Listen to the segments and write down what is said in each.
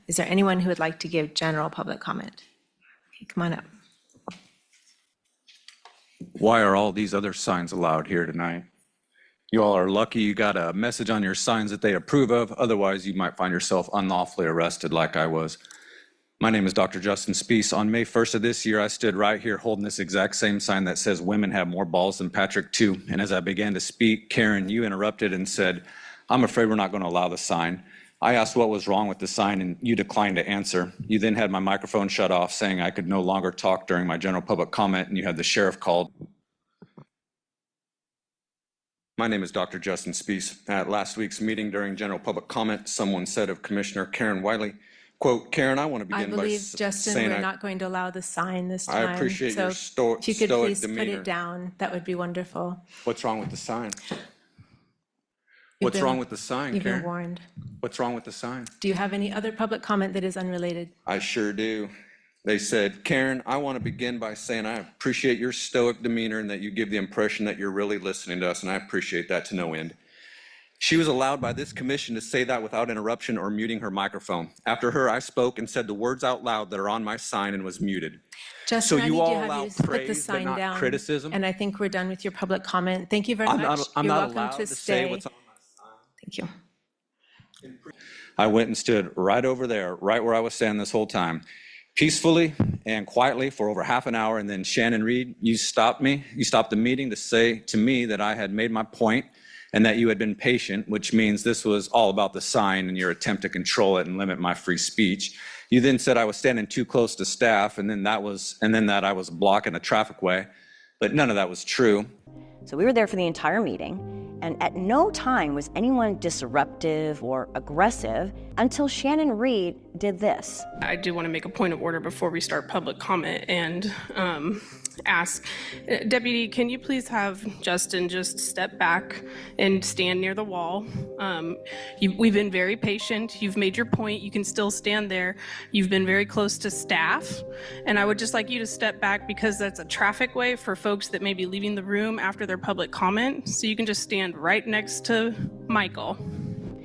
Is there anyone who would like to give general public comment? Okay, come on up. Why are all these other signs allowed here tonight? You all are lucky you got a message on your signs that they approve of. Otherwise, you might find yourself unlawfully arrested like I was. My name is Dr. Justin Spees. On May 1st of this year, I stood right here holding this exact same sign that says women have more balls than Patrick too. And as I began to speak, Karen, you interrupted and said, I'm afraid we're not going to allow the sign. I asked what was wrong with the sign and you declined to answer. You then had my microphone shut off saying I could no longer talk during my general public comment and you had the sheriff called. My name is Dr. Justin Spees. At last week's meeting during general public comment, someone said of Commissioner Karen Wiley, quote, Karen, I want to begin by saying I believe, Justin, we're not going to allow the sign this time. I appreciate your stoic demeanor. If you could please put it down, that would be wonderful. What's wrong with the sign? What's wrong with the sign, You've Karen? been warned. What's wrong with the sign? Do you have any other public comment that is unrelated? I sure do. They said, Karen, I want to begin by saying I appreciate your stoic demeanor and that you give the impression that you're really listening to us, and I appreciate that to no end. She was allowed by this commission to say that without interruption or muting her microphone. After her, I spoke and said the words out loud that are on my sign and was muted. Justin, so you all have allow you put the praise but sign not down, criticism? and I think we're done with your public comment. Thank you very much. I'm You're not welcome allowed to to stay. say what's on my sign. Thank you. I went and stood right over there, right where I was standing this whole time, peacefully and quietly for over half an hour. And then Shannon Reed, you stopped me. You stopped the meeting to say to me that I had made my point and that you had been patient, which means this was all about the sign and your attempt to control it and limit my free speech. You then said I was standing too close to staff, and then that I was blocking a traffic way, but none of that was true. So we were there for the entire meeting, and at no time was anyone disruptive or aggressive until Shannon Reed did this. I do want to make a point of order before we start public comment and ask, Deputy, can you please have Justin just step back and stand near the wall? We've been very patient. You've made your point. You can still stand there. You've been very close to staff. And I would just like you to step back because that's a traffic way for folks that may be leaving the room after their public comment. So you can just stand right next to Michael.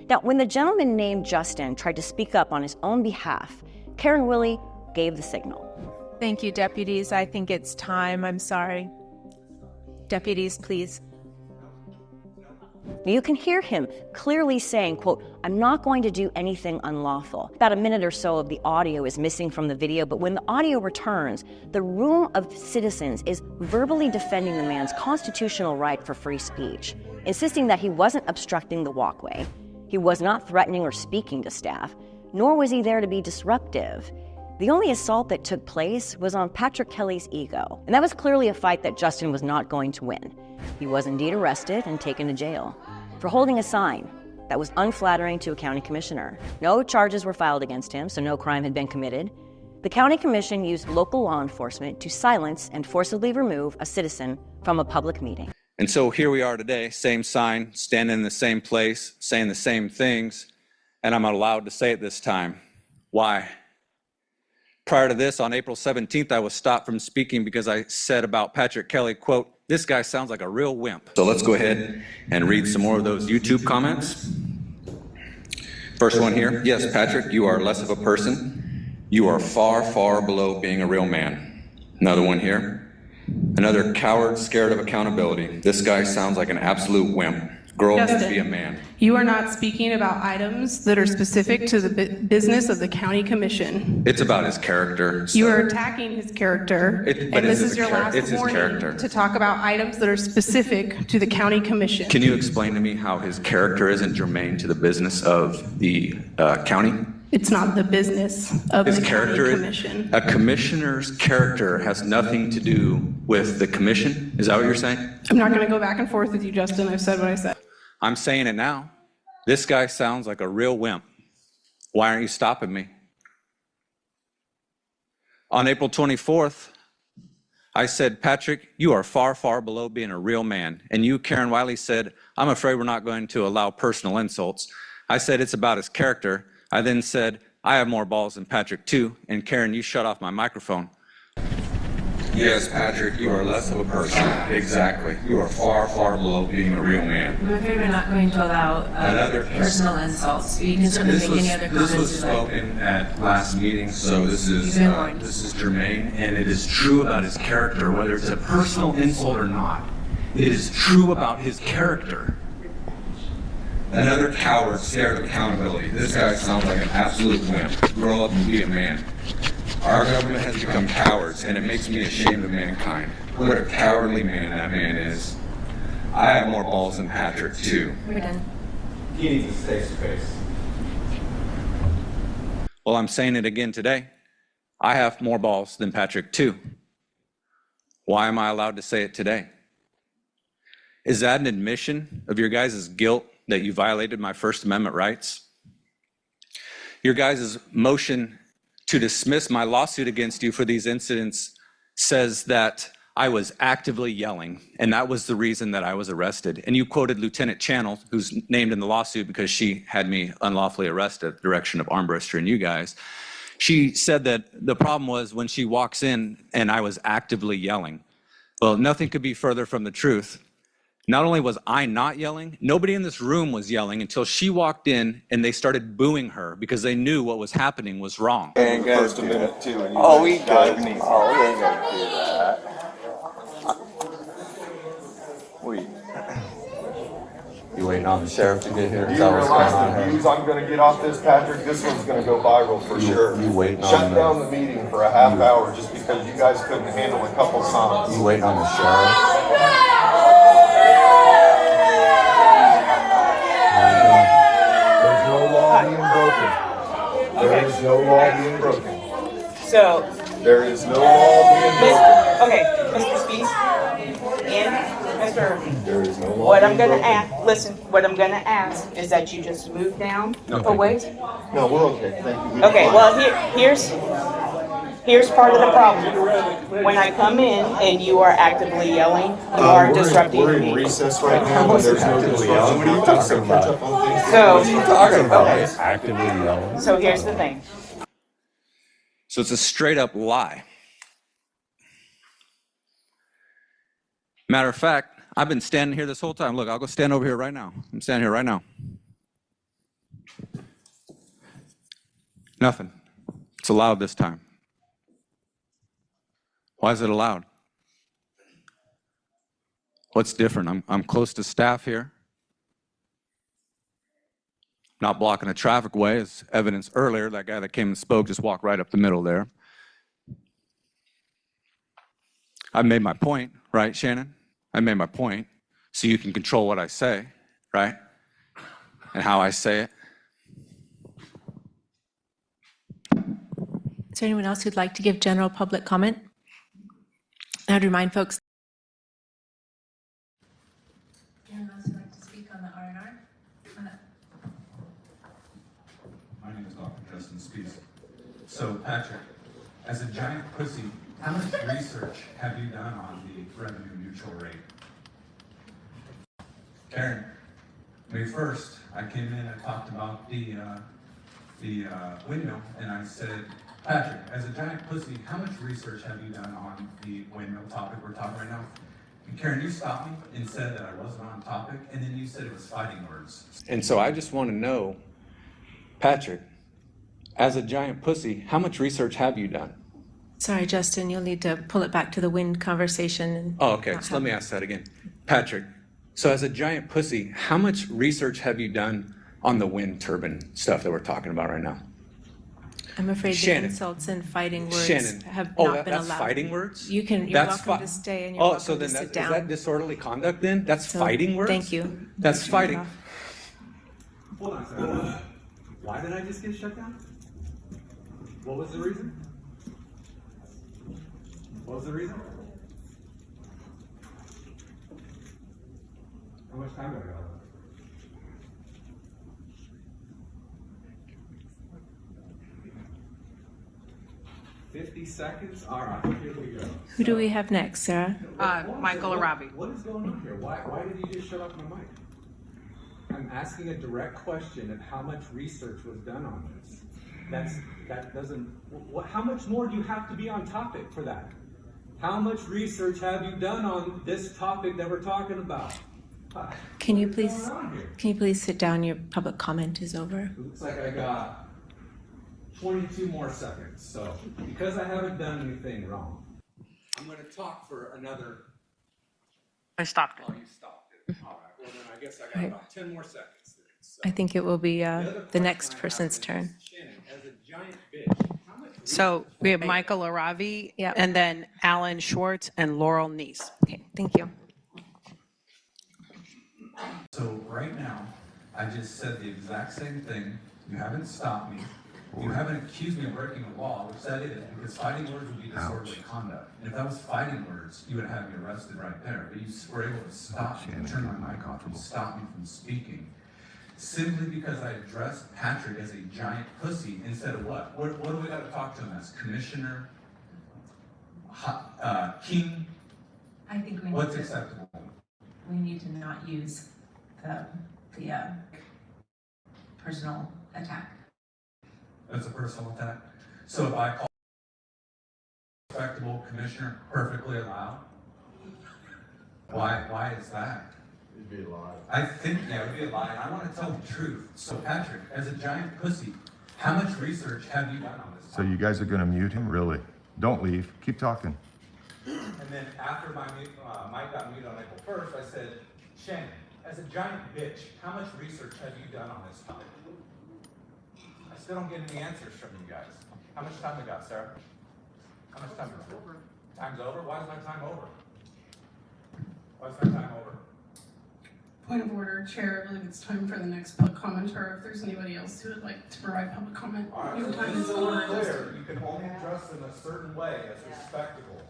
Now, when the gentleman named Justin tried to speak up on his own behalf, Karen Wiley gave the signal. Thank you, deputies. I think it's time. I'm sorry. Deputies, please. You can hear him clearly saying, quote, I'm not going to do anything unlawful. About a minute or so of the audio is missing from the video, but when the audio returns, the room of citizens is verbally defending the man's constitutional right for free speech, insisting that he wasn't obstructing the walkway, he was not threatening or speaking to staff, nor was he there to be disruptive. The only assault that took place was on Patrick Kelly's ego, and that was clearly a fight that Justin was not going to win. He was indeed arrested and taken to jail for holding a sign that was unflattering to a county commissioner. No charges were filed against him, so no crime had been committed. The county commission used local law enforcement to silence and forcibly remove a citizen from a public meeting. And so here we are today, same sign, standing in the same place, saying the same things, and I'm not allowed to say it this time. Why? Prior to this, on April 17th, I was stopped from speaking because I said about Patrick Kelly, quote, this guy sounds like a real wimp. So let's go ahead and read some more of those YouTube comments. First one here. Yes, Patrick, you are less of a person. You are far, far below being a real man. Another one here. Another coward scared of accountability. This guy sounds like an absolute wimp. Grow up to be a man. You are not speaking about items that are specific to the business of the county commission. It's about his character. You are attacking his character, but and this is your last warning to talk about items that are specific to the county commission. Can you explain to me how his character isn't germane to the business of the county? It's not the business of the county commission. A commissioner's character has nothing to do with the commission? Is that what you're saying? I'm not going to go back and forth with you, Justin. I've said what I said. I'm saying it now. This guy sounds like a real wimp. Why aren't you stopping me? On April 24th, I said, Patrick, you are far, far below being a real man. And you, Karen Wiley, said, I'm afraid we're not going to allow personal insults. I said, it's about his character. I then said, I have more balls than Patrick too. And Karen, you shut off my microphone. Yes, Patrick, you are less of a person. Exactly. You are far, far below being a real man. I'm afraid we're not going to allow personal insults. You can certainly make any other comments. This was spoken at last meeting, so this is germane, and it is true about his character, whether it's a personal insult or not. It is true about his character. Another coward scared of accountability. This guy sounds like an absolute wimp. Grow up and be a man. Our government has become cowards, and it makes me ashamed of mankind. What a cowardly man that man is. I have more balls than Patrick, too. We're done. He needs a safe space. Well, I'm saying it again today. I have more balls than Patrick, too. Why am I allowed to say it today? Is that an admission of your guys' guilt that you violated my First Amendment rights? Your guys' motion to dismiss my lawsuit against you for these incidents says that I was actively yelling, and that was the reason that I was arrested. And you quoted Lieutenant Channel, who's named in the lawsuit because she had me unlawfully arrested at the direction of Armbruster and you guys. She said that the problem was when she walks in and I was actively yelling. Well, nothing could be further from the truth. Not only was I not yelling, nobody in this room was yelling until she walked in and they started booing her because they knew what was happening was wrong. And first a minute too. And Oh, we good. Oh, we ain't gonna do that. You waiting on the sheriff to get here? Do you realize the views I'm going to get off this, Patrick? This one's going to go viral for sure. You waiting on Shut down the meeting for a half hour just because you guys couldn't handle a couple songs. You waiting on the sheriff? There's no law being broken. There is no law being broken. So, There is no law being broken. okay, Mr. Spees and Mr. There is no law What I'm being gonna broken. ask, listen, what I'm gonna ask is that you just move down away. No, we're okay. Thank you. Okay, well, here's part of the problem. When I come in and you are actively yelling, you are disrupting We're in me. recess right now, and there's no disruption. What are you talking about? So, Talking about okay. actively yelling. So here's the thing. So it's a straight up lie. Matter of fact, I've been standing here this whole time. Look, I'll go stand over here right now. I'm standing here right now. Nothing. It's allowed this time. Why is it allowed? What's different? I'm close to staff here. Not blocking a traffic way, as evidenced earlier. That guy that came and spoke just walked right up the middle there. I made my point, right, Shannon? I made my point, so you can control what I say, right? And how I say it. Is there anyone else who'd like to give general public comment? I'd remind folks. Anyone else who'd like to speak on the R&R? My name is Dr. Justin Spees. So, Patrick, as a giant pussy, how much research have you done on the revenue neutral rate? Karen, May 1st, I came in and talked about the windmill, and I said, Patrick, as a giant pussy, how much research have you done on the windmill topic we're talking right now? And Karen, you stopped me and said that I wasn't on topic, and then you said it was fighting words. And so I just want to know, Patrick, as a giant pussy, how much research have you done? Sorry, Justin, you'll need to pull it back to the wind conversation. And Oh, okay, so let me ask that again. Patrick, so as a giant pussy, how much research have you done on the wind turbine stuff that we're talking about right now? I'm afraid Shannon. the insults and fighting words Shannon, have oh, not been that's allowed. fighting words? You're That's welcome to stay and you're welcome so then to sit is down. that disorderly conduct then? That's So, fighting words? Thank you. That's fighting. Hold on a second. Why did I just get shut down? What was the reason? What was the reason? How much time do I got? 50 seconds? All right, here we go. Who do we have next, Sarah? Michael Arabi. What is going on here? Why did you just shut off my mic? I'm asking a direct question of how much research was done on this. That doesn't. How much more do you have to be on topic for that? How much research have you done on this topic that we're talking about? Can you What's please, going on here? can you please sit down? Your public comment is over. It looks like I got 22 more seconds. So because I haven't done anything wrong, I'm going to talk for another. I stopped Oh, you stopped it. All right. Well, then I guess I got Right. about 10 more seconds. Then. So, I think it will be other the question next I have person's is, turn. Shannon, as a giant bitch, how much So we have Michael Aravi, Yeah. and then Alan Schwartz and Laurel Neese. Okay, thank you. So right now, I just said the exact same thing. You haven't stopped me. You haven't accused me of breaking the law, which that is, because fighting words would be disorderly conduct. And if that was fighting words, you would have me arrested right there. But you were able to stop me, and turn my mic off, and stop me from speaking. Simply because I addressed Patrick as a giant pussy instead of what? What do we got to talk to him as? Commissioner? King? I think we need What's to, acceptable? we need to not use the personal attack. That's a personal attack. So if I call respectable commissioner perfectly allowed, why is that? It'd be a lie. I think it would be a lie, and I want to tell the truth. So Patrick, as a giant pussy, how much research have you done on this? So you guys are gonna mute him? Really? Don't leave. Keep talking. And then after my mic got muted on April 1st, I said, Shannon, as a giant bitch, how much research have you done on this topic? I still don't get any answers from you guys. How much time we got, Sarah? How much time? Time's over? Why is my time over? Why is my time over? Point of order, Chair, I believe it's time for the next public commenter. If there's anybody else who would like to provide public comment, All right, your so time this is is over. clear. You can only address them a certain way as respectable.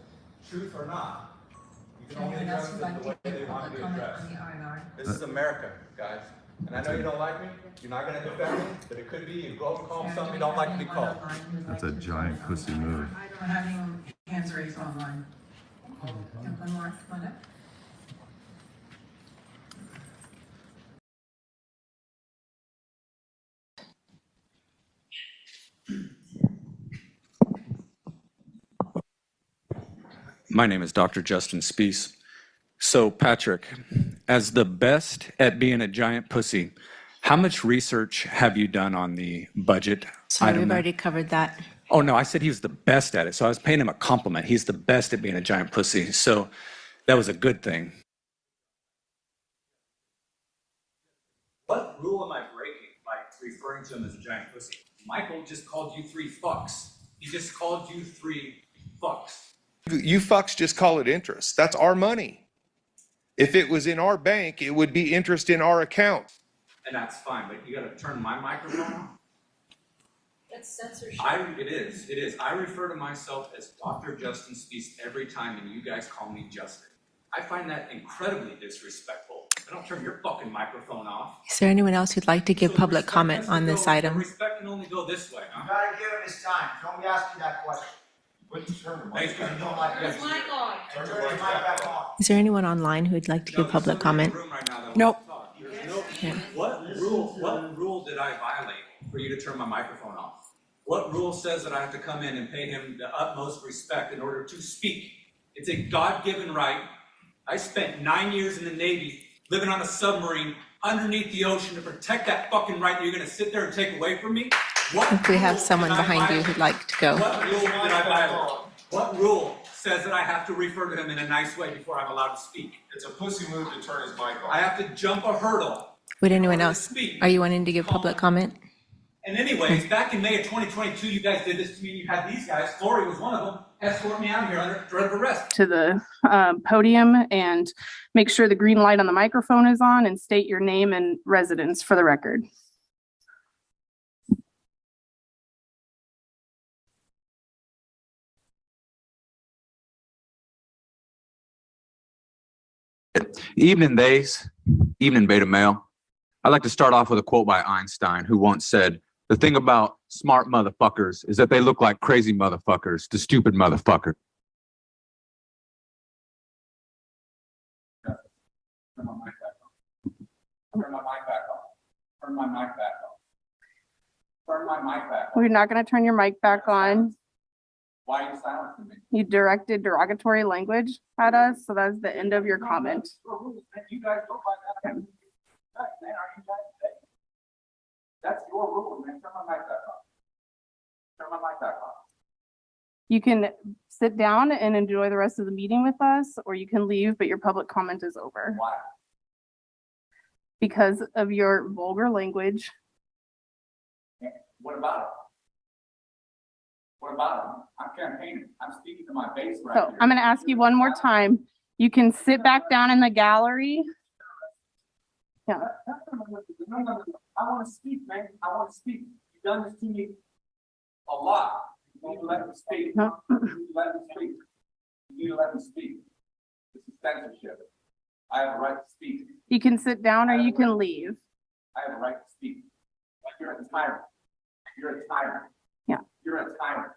Truth or not, you can only Anyone else address who'd them like the way to they give want to public be comment addressed. on the R&R? This is America, guys. And I know you don't like me. You're not going to defend me, but it could be you go and call me something you don't like to be called. That's a giant pussy move. I don't have any hands raised online. One more, come on up. My name is Dr. Justin Spees. So, Patrick, as the best at being a giant pussy, how much research have you done on the budget Sorry, item we've there? already covered that. Oh, no, I said he was the best at it. So I was paying him a compliment. He's the best at being a giant pussy. So that was a good thing. What rule am I breaking by referring to him as a giant pussy? Michael just called you 3 fucks. He just called you 3 fucks. You fucks just call it interest. That's our money. If it was in our bank, it would be interest in our account. And that's fine, but you gotta turn my microphone on. That's censorship. It is. I refer to myself as Dr. Justin Spees every time, and you guys call me Justin. I find that incredibly disrespectful. I don't turn your fucking microphone off. Is there anyone else who'd like to give So public respect comment has to on go- this item? Respect can only go this way, huh? Gotta give him his time. Don't be asking that question. Thanks, You don't like it. Turn Turn your mic back on. Is there anyone online who'd like to give public comment? Nope. What rule did I violate for you to turn my microphone off? What rule says that I have to come in and pay him the utmost respect in order to speak? It's a God-given right. I spent 9 years in the Navy, living on a submarine underneath the ocean to protect that fucking right that you're gonna sit there and take away from me? I think we have someone behind you who'd like to go. What rule did I violate? What rule says that I have to refer to him in a nice way before I'm allowed to speak? It's a pussy move to turn his mic I have to jump a hurdle. Would anyone else? Are you wanting to give public comment? And anyways, back in May of 2022, you guys did this to me. You had these guys, Flory was one of them, escort me out of here under threat of arrest. To the podium and make sure the green light on the microphone is on and state your name and residence for the record. Evening, days. Evening, beta male. I'd like to start off with a quote by Einstein, who once said, "The thing about smart motherfuckers is that they look like crazy motherfuckers to stupid motherfuckers." Turn my mic back on. Turn my mic back on. Turn my mic back on. Turn my mic back on. We're not going to turn your mic back on. Why are you silencing me? You directed derogatory language at us, so that's the end of your comment. You guys go by that. Man, are you guys today? That's your rule, man. Turn my mic back on. Turn my mic back on. You can sit down and enjoy the rest of the meeting with us, or you can leave, but your public comment is over. Why? Because of your vulgar language. What about it? What about it? I'm campaigning. I'm speaking to my base right So here. I'm going to ask you one more time. You can sit back down in the gallery. Yeah. I want to speak, man. I want to speak. You've done this to me a lot. You need to let me speak. You need to let me speak. You need to let me speak. This is censorship. I have a right to speak. You can sit down or you can leave. I have a right to speak. You're a tyrant. You're a tyrant. Yeah. You're a tyrant.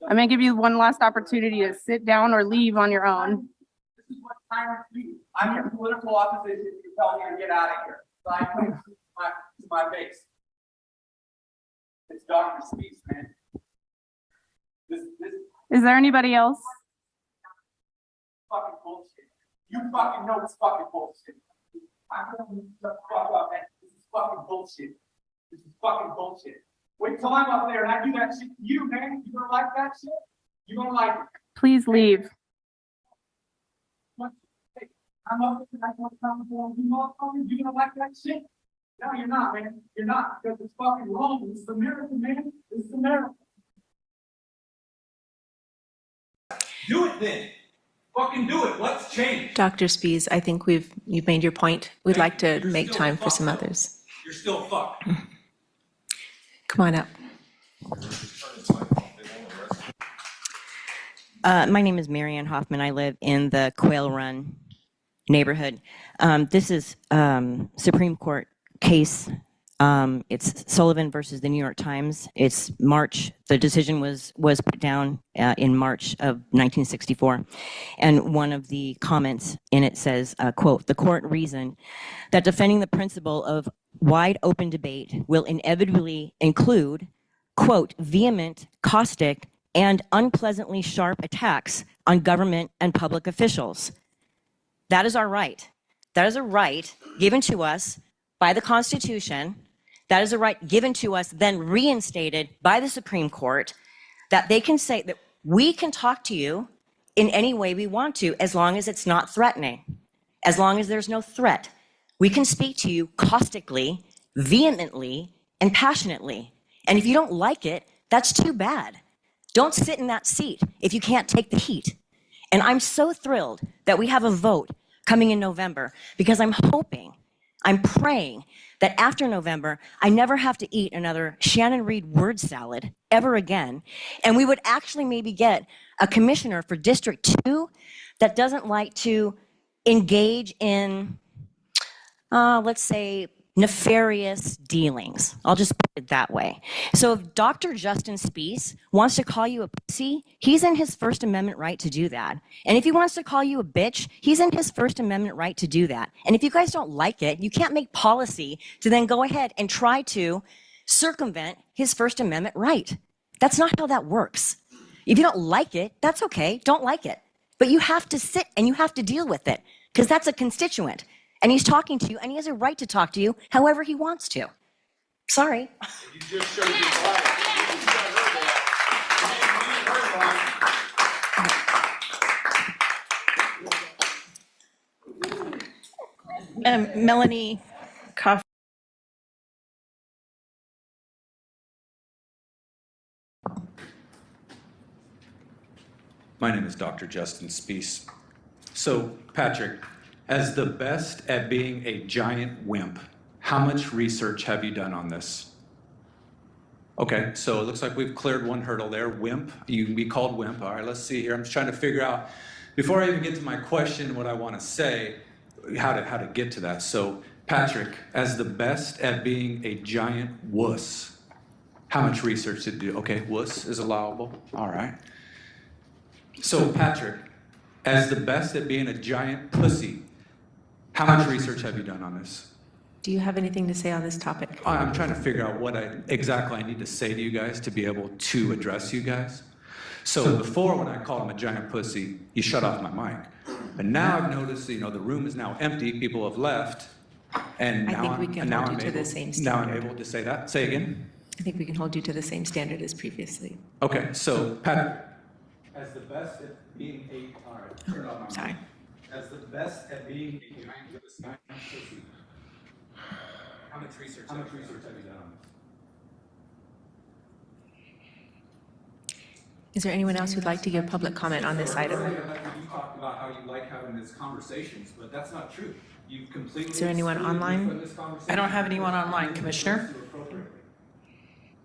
I'm going to give you one last opportunity to sit down or leave on your own. This is what tyrants do. I'm your political opposition. You tell me to get out of here. So I put it to my base. It's Dr. Speech, man. This Is there anybody else? fucking bullshit. You fucking know it's fucking bullshit. I'm gonna shut the fuck up, man. This is fucking bullshit. This is fucking bullshit. Wait till I'm up there and I do that shit to you, man. You gonna like that shit? You gonna like it? Please leave. What? Hey, I'm up there and I don't come for you motherfuckers. You gonna like that shit? No, you're not, man. You're not, because it's fucking wrong. This is America, man. This is America. Do it then. Fucking do it. Let's change. Dr. Spies, I think you've made your point. We'd like to make time for some others. You're still fucked. Come on up. My name is Marianne Hoffman. I live in the Quail Run neighborhood. This is Supreme Court case. It's Sullivan versus the New York Times. It's March. The decision was put down in March of 1964. And one of the comments in it says, quote, "The court reasoned that defending the principle of wide open debate will inevitably include, quote, vehement, caustic, and unpleasantly sharp attacks on government and public officials. That is our right. That is a right given to us by the Constitution. That is a right given to us, then reinstated by the Supreme Court, that they can say that we can talk to you in any way we want to, as long as it's not threatening, as long as there's no threat. We can speak to you caustically, vehemently, and passionately. And if you don't like it, that's too bad. Don't sit in that seat if you can't take the heat. And I'm so thrilled that we have a vote coming in November, because I'm hoping, I'm praying that after November, I never have to eat another Shannon Reed word salad ever again. And we would actually maybe get a commissioner for District 2 that doesn't like to engage in, let's say, nefarious dealings. I'll just put it that way. So if Dr. Justin Spies wants to call you a pussy, he's in his First Amendment right to do that. And if he wants to call you a bitch, he's in his First Amendment right to do that. And if you guys don't like it, you can't make policy to then go ahead and try to circumvent his First Amendment right. That's not how that works. If you don't like it, that's okay, don't like it. But you have to sit and you have to deal with it, because that's a constituent. And he's talking to you, and he has a right to talk to you however he wants to. Sorry. You just showed your life. Melanie Cuff. My name is Dr. Justin Spies. So, Patrick, as the best at being a giant wimp, how much research have you done on this? Okay, so it looks like we've cleared one hurdle there. Wimp, you can be called wimp. All right, let's see here. I'm just trying to figure out, before I even get to my question, what I want to say, how to get to that. So, Patrick, as the best at being a giant wuss, how much research did you do? Okay, wuss is allowable. All right. So, Patrick, as the best at being a giant pussy, how much research have you done on this? Do you have anything to say on this topic? I'm trying to figure out what exactly I need to say to you guys to be able to address you guys. So before, when I called him a giant pussy, he shut off my mic. But now I've noticed, the room is now empty, people have left, and I now think we I'm, can and now hold you I'm to the able, same now I'm standard. able to say that. Say again? I think we can hold you to the same standard as previously. Okay, so Patrick, as the best at being all right, turn off my mic. Sorry. As the best at being a giant pussy, how much research have you done on this? Is there anyone else who'd like to give public comment on this item? You talked about how you like having these conversations, but that's not true. You've completely. Is there anyone excluded me online? from this conversation. I don't have anyone online, Commissioner.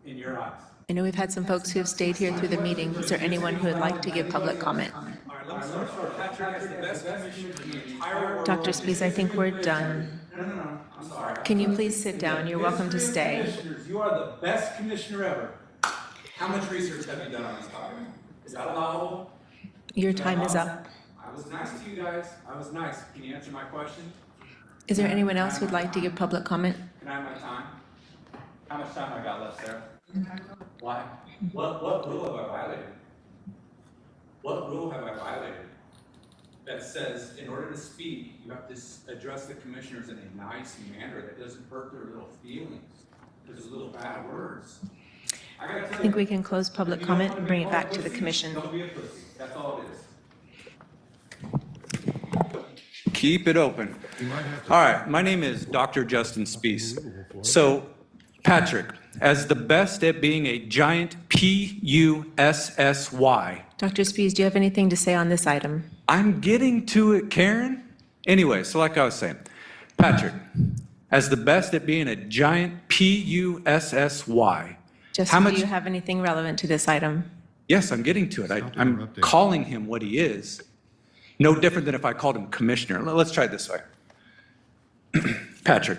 In your eyes. I know we've had some folks who have stayed here through the meeting. Is there anyone who would like to give public comment? All right, let me start. Patrick has the best commissioner in the entire world. Dr. Spees, I think we're done. No, I'm sorry. Can you please sit down? You're welcome to stay. Commissioners, you are the best commissioner ever. How much research have you done on this topic? Is that allowable? Your time is up. I was nice to you guys. I was nice. Can you answer my question? Is there anyone else who'd like to give public comment? Can I have my time? How much time I got left, Sarah? Why? What rule have I violated? What rule have I violated that says in order to speak, you have to address the commissioners in a nice manner that doesn't hurt their little feelings? There's little bad words. I think we can close public comment and bring it back to the commission. Don't be a pussy. That's all it is. Keep it open. All right, my name is Dr. Justin Spees. So, Patrick, as the best at being a giant P-U-S-S-Y, Dr. Spees, do you have anything to say on this item? I'm getting to it, Karen. Anyway, so like I was saying, Patrick, as the best at being a giant P-U-S-S-Y, Justin, do you have anything relevant to this item? yes, I'm getting to it. I'm calling him what he is. No different than if I called him commissioner. Let's try it this way. Patrick,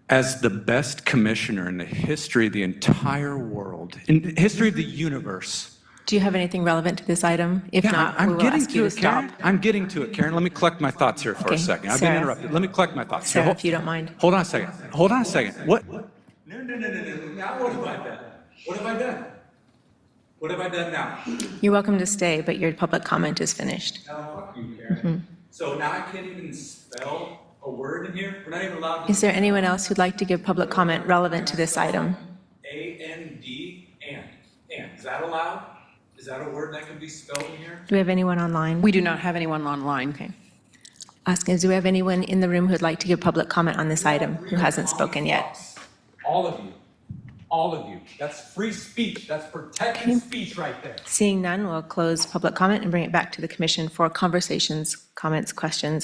as the best commissioner in the history of the entire world, in the history of the universe. Do you have anything relevant to this item? If not, we will ask you to stop. I'm getting to it, Karen. Let me collect my thoughts here for Okay, a second. I've been Sarah. interrupted. Let me collect my thoughts. Sarah, if you don't mind. Hold on a second. Hold on a second. What? No. Now what have I done? What have I done? What have I done now? You're welcome to stay, but your public comment is finished. Fuck you, Karen. So now I can't even spell a word in here? We're not even allowed to. Is there anyone else who'd like to give public comment relevant to this item? A-N-D, and. Is that allowed? Is that a word that can be spelled in here? Do we have anyone online? We do not have anyone online. Okay. Asking, do we have anyone in the room who'd like to give public comment on this item who hasn't spoken yet? All of you. All of you. That's free speech. That's protected speech right there. Seeing none, we'll close public comment and bring it back to the commission for conversations, comments, questions.